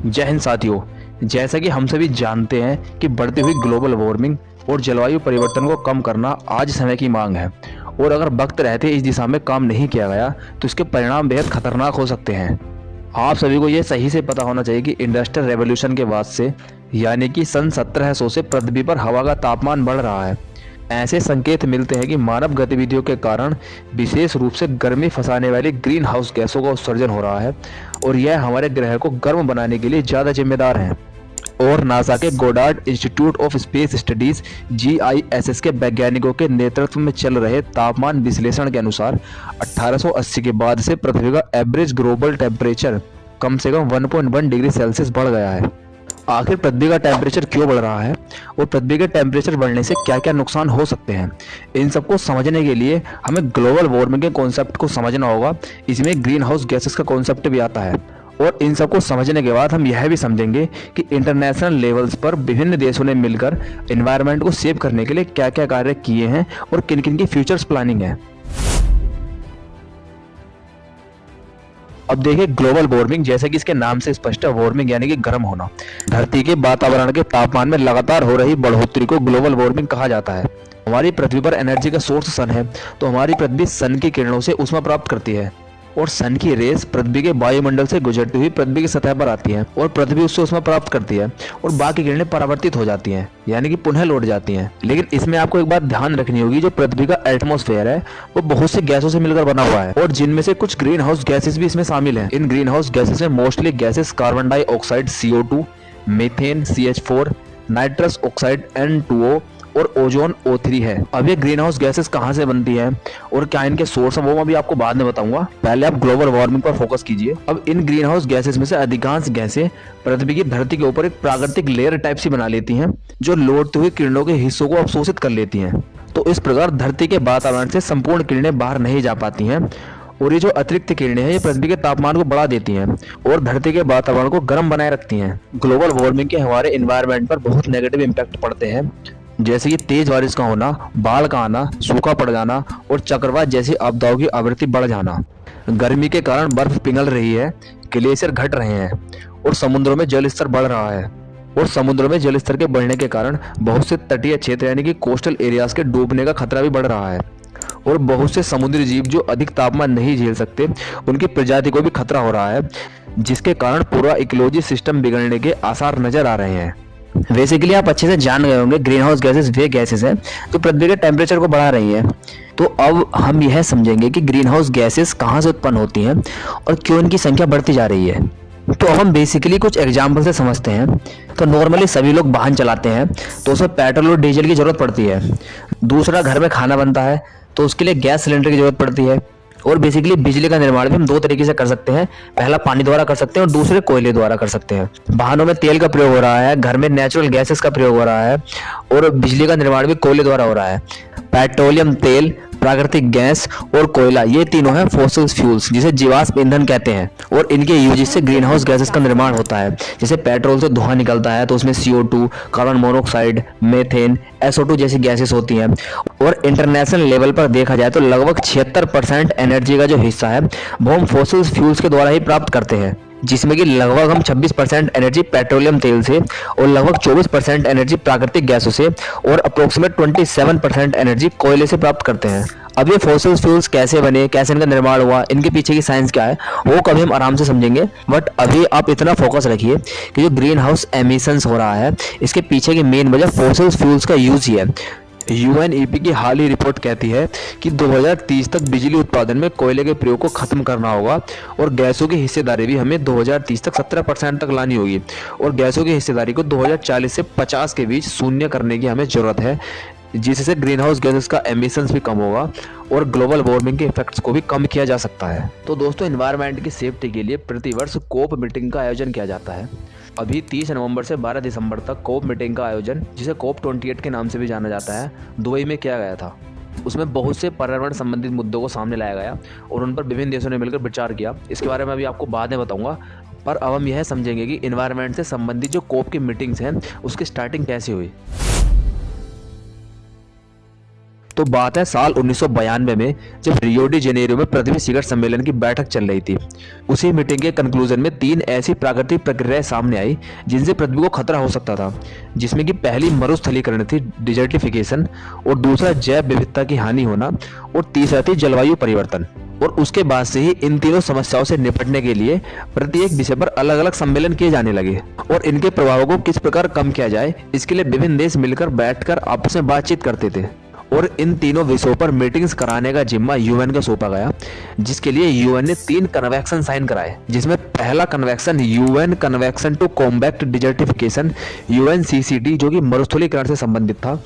जय हिंद साथियों। जैसा कि हम सभी जानते हैं कि बढ़ती हुई ग्लोबल वार्मिंग और जलवायु परिवर्तन को कम करना आज समय की मांग है और अगर वक्त रहते इस दिशा में काम नहीं किया गया तो इसके परिणाम बेहद खतरनाक हो सकते हैं। आप सभी को यह सही से पता होना चाहिए कि इंडस्ट्रियल रेवोल्यूशन के बाद से यानी कि सन 1700 से पृथ्वी पर हवा का तापमान बढ़ रहा है। ऐसे संकेत मिलते हैं कि मानव गतिविधियों के कारण विशेष रूप से गर्मी फंसाने वाली ग्रीन हाउस गैसों का उत्सर्जन हो रहा है और यह हमारे ग्रह को गर्म बनाने के लिए ज़्यादा जिम्मेदार हैं। और नासा के Goddard institute of space studies GISS के वैज्ञानिकों के नेतृत्व में चल रहे तापमान विश्लेषण के अनुसार 1880 के बाद से पृथ्वी का एवरेज ग्लोबल टेम्परेचर कम से कम 1.1 डिग्री सेल्सियस बढ़ गया है। आखिर पृथ्वी का टेम्परेचर क्यों बढ़ रहा है और पृथ्वी के टेम्परेचर बढ़ने से क्या क्या नुकसान हो सकते हैं, इन सबको समझने के लिए हमें ग्लोबल वार्मिंग के कॉन्सेप्ट को समझना होगा। इसमें ग्रीन हाउस गैसेस का कॉन्सेप्ट भी आता है और इन सबको समझने के बाद हम यह भी समझेंगे कि इंटरनेशनल लेवल्स पर विभिन्न देशों ने मिलकर एनवायरनमेंट को सेव करने के लिए क्या क्या कार्य किए हैं और किन किन की फ्यूचर्स प्लानिंग है। अब देखिए, ग्लोबल वार्मिंग जैसे कि इसके नाम से स्पष्ट है, वार्मिंग यानी कि गर्म होना। धरती के वातावरण के तापमान में लगातार हो रही बढ़ोतरी को ग्लोबल वार्मिंग कहा जाता है। हमारी पृथ्वी पर एनर्जी का सोर्स सन है, तो हमारी पृथ्वी सन की किरणों से ऊष्मा प्राप्त करती है और सन की रेस पृथ्वी के वायुमंडल से गुजरती हुई पृथ्वी की सतह पर आती है और पृथ्वी उससे ऊष्मा प्राप्त करती है और बाकी किरणें परावर्तित हो जाती हैं यानी कि पुनः लौट जाती हैं। लेकिन इसमें आपको एक बात ध्यान रखनी होगी, जो पृथ्वी का एटमॉस्फेयर है वो बहुत से गैसों से मिलकर बना हुआ है और जिनमें से कुछ ग्रीन हाउस गैसेस भी इसमें शामिल हैं। इन ग्रीन हाउस गैसेस में mostly gases carbon dioxide CO2, methane CH4, nitrous oxide N2O और ओजोन O3 है। अब ये ग्रीन हाउस गैसेस कहाँ से बनती हैं और क्या इनके सोर्स हैं वो मैं अभी आपको बाद में बताऊंगा। पहले आप ग्लोबल वार्मिंग पर फोकस कीजिए। अब इन ग्रीन हाउस गैसेस में से अधिकांश गैसें पृथ्वी की धरती के ऊपर एक प्राकृतिक लेयर टाइप सी बना लेती हैं जो लौटते हुए किरणों के हिस्सों को अवशोषित कर लेती हैं। तो इस प्रकार धरती के वातावरण से संपूर्ण किरणें बाहर नहीं जा पाती हैं और ये जो अतिरिक्त किरणें हैं ये पृथ्वी के तापमान को बढ़ा देती हैं और धरती के वातावरण को गर्म बनाए रखती हैं। ग्लोबल वार्मिंग के हमारे एनवायरनमेंट पर बहुत नेगेटिव इम्पैक्ट पड़ते हैं, जैसे कि तेज बारिश का होना, बाढ़ का आना, सूखा पड़ जाना और चक्रवात जैसी आपदाओं की आवृत्ति बढ़ जाना। गर्मी के कारण बर्फ पिघल रही है, ग्लेशियर घट रहे हैं और समुद्रों में जल स्तर बढ़ रहा है और समुद्रों में जल स्तर के बढ़ने के कारण बहुत से तटीय क्षेत्र यानी कि कोस्टल एरियाज के डूबने का खतरा भी बढ़ रहा है और बहुत से समुद्री जीव जो अधिक तापमान नहीं झेल सकते उनकी प्रजाति को भी खतरा हो रहा है, जिसके कारण पूरा इकोलॉजी सिस्टम बिगड़ने के आसार नजर आ रहे हैं। बेसिकली आप अच्छे से जान गए होंगे ग्रीन हाउस गैसेस वे गैसेस हैं जो पृथ्वी के टेम्परेचर को बढ़ा रही हैं। तो अब हम यह समझेंगे कि ग्रीन हाउस गैसेस कहाँ से उत्पन्न होती हैं और क्यों इनकी संख्या बढ़ती जा रही है। तो हम बेसिकली कुछ एग्जाम्पल से समझते हैं। तो नॉर्मली सभी लोग वाहन चलाते हैं तो उसमें पेट्रोल और डीजल की जरूरत पड़ती है। दूसरा, घर में खाना बनता है तो उसके लिए गैस सिलेंडर की जरूरत पड़ती है। और बेसिकली बिजली का निर्माण भी हम दो तरीके से कर सकते हैं, पहला पानी द्वारा कर सकते हैं और दूसरे कोयले द्वारा कर सकते हैं। वाहनों में तेल का प्रयोग हो रहा है, घर में नेचुरल गैसेस का प्रयोग हो रहा है और बिजली का निर्माण भी कोयले द्वारा हो रहा है। पेट्रोलियम तेल, प्राकृतिक गैस और कोयला, ये तीनों हैं फॉसिल फ्यूल्स जिसे जीवाश्म ईंधन कहते हैं और इनके यूज से ग्रीन हाउस गैसेस का निर्माण होता है। जैसे पेट्रोल से धुआं निकलता है तो उसमें CO2, carbon monoxide, methane, SO2 जैसी गैसेस होती हैं और इंटरनेशनल लेवल पर देखा जाए तो लगभग 76% एनर्जी का जो हिस्सा है वो हम फॉसिल फ्यूल्स के द्वारा ही प्राप्त करते हैं, जिसमें कि लगभग हम 26% एनर्जी पेट्रोलियम तेल से और लगभग 24% एनर्जी प्राकृतिक गैसों से और अप्रोक्सीमेट 27% एनर्जी कोयले से प्राप्त करते हैं। अब ये फॉसिल फ्यूल्स कैसे बने, कैसे इनका निर्माण हुआ, इनके पीछे की साइंस क्या है, वो कभी हम आराम से समझेंगे। बट अभी आप इतना फोकस रखिए कि जो ग्रीन हाउस एमिशंस हो रहा है इसके पीछे की मेन वजह फॉसिल फ्यूल्स का यूज ही है। UNEP की हाल ही रिपोर्ट कहती है कि 2030 तक बिजली उत्पादन में कोयले के प्रयोग को खत्म करना होगा और गैसों की हिस्सेदारी भी हमें 2030 तक 17% तक लानी होगी और गैसों की हिस्सेदारी को 2040 से 50 के बीच शून्य करने की हमें जरूरत है, जिससे ग्रीन हाउस गैसेस का एमिशंस भी कम होगा और ग्लोबल वार्मिंग के इफेक्ट्स को भी कम किया जा सकता है। तो दोस्तों, एनवायरनमेंट की सेफ्टी के लिए प्रतिवर्ष कोप मीटिंग का आयोजन किया जाता है। अभी 30 नवंबर से 12 दिसंबर तक कोप मीटिंग का आयोजन, जिसे कोप 28 के नाम से भी जाना जाता है, दुबई में किया गया था। उसमें बहुत से पर्यावरण संबंधित मुद्दों को सामने लाया गया और उन पर विभिन्न देशों ने मिलकर विचार किया। इसके बारे में अभी आपको बाद में बताऊंगा, पर अब हम यह समझेंगे कि एनवायरनमेंट से संबंधित जो कोप की मीटिंग्स हैं उसकी स्टार्टिंग कैसे हुई। तो बात है साल 1992 में, जब रियो डी जेनेरो में पृथ्वी शिखर सम्मेलन की बैठक चल रही थी। उसी मीटिंग के कंक्लूजन में 3 ऐसी प्राकृतिक प्रक्रियाएं सामने आई जिनसे पृथ्वी को खतरा हो सकता था, जिसमें कि पहली मरुस्थलीकरण थी, डिजर्टिफिकेशन, और दूसरा जैव विविधता की हानि होना, और तीसरा थी जलवायु परिवर्तन। और उसके बाद से ही इन तीनों समस्याओं से निपटने के लिए प्रत्येक विषय पर अलग अलग सम्मेलन किए जाने लगे, और इनके प्रभावों को किस प्रकार कम किया जाए इसके लिए विभिन्न देश मिलकर बैठकर आपस में बातचीत करते थे। और इन तीनों विषयों पर मीटिंग्स कराने का जिम्मा यूएन को सौंपा गया, जिसके लिए यूएन ने 3 कन्वेंशन साइन कराए, जिसमें पहला convention UN convention to combat desertification UNCCD जो कि मरुस्थलीकरण से संबंधित था,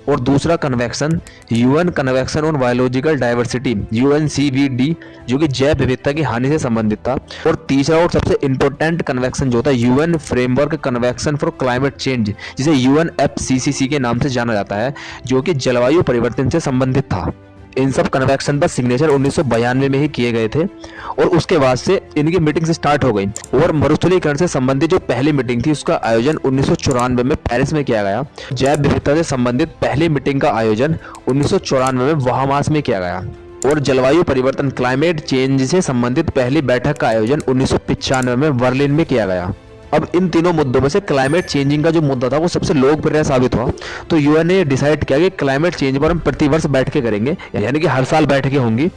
और दूसरा convention UN convention on biological diversity UNCBD जो कि जैव विविधता की हानि से संबंधित था, और तीसरा और सबसे इंपॉर्टेंट कन्वेंशन जो था UN framework convention for climate change, जिसे यूएनएफसीसीसी के नाम से जाना जाता है, जो कि जलवायु परिवर्तन से संबंधित था। इन सब कन्वेंशन पर सिग्नेचर 1992 में ही किए गए थे, और उसके बाद से इनकी मीटिंग स्टार्ट हो गई। और मरुस्थलीकरण से संबंधित जो पहली मीटिंग थी उसका आयोजन 1994 में पेरिस में किया गया। जैव विविधता से संबंधित पहली मीटिंग का आयोजन 1994 में बहामास में किया गया, और जलवायु परिवर्तन क्लाइमेट चेंज से संबंधित पहली बैठक का आयोजन 1995 में बर्लिन में किया गया। अब इन तीनों मुद्दों में से क्लाइमेट चेंजिंग का जो मुद्दा था वो सबसे लोकप्रिय साबित हुआ, तो यूएन ने डिसाइड किया कि क्लाइमेट चेंज पर हम प्रतिवर्ष बैठकें करेंगे, यानी कि हर साल बैठकें होंगी,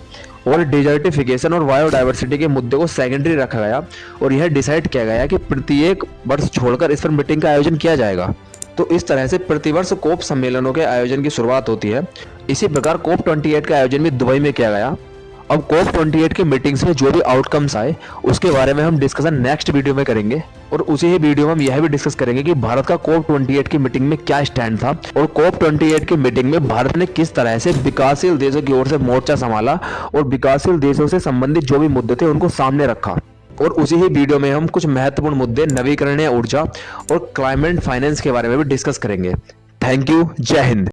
और डिजर्टिफिकेशन और बायोडाइवर्सिटी के मुद्दे को सेकेंडरी रखा गया, और यह डिसाइड किया गया कि प्रत्येक वर्ष छोड़कर इस पर मीटिंग का आयोजन किया जाएगा। तो इस तरह से प्रतिवर्ष कोप सम्मेलनों के आयोजन की शुरुआत होती है। इसी प्रकार कोप 28 का आयोजन भी दुबई में किया गया। अब कोप 28 के मीटिंग्स में जो भी आउटकम्स आए उसके बारे में हम डिस्कशन नेक्स्ट वीडियो में करेंगे, और उसी ही वीडियो में हम यह भी डिस्कस करेंगे कि भारत का कोप 28 की मीटिंग में क्या स्टैंड था, और कोप 28 की मीटिंग में भारत ने किस तरह से विकासशील देशों की ओर से मोर्चा संभाला और विकासशील देशों से संबंधित जो भी मुद्दे थे उनको सामने रखा। और उसी ही वीडियो में हम कुछ महत्वपूर्ण मुद्दे नवीकरणीय ऊर्जा और क्लाइमेट फाइनेंस के बारे में भी डिस्कस करेंगे। Thank you. जय हिंद।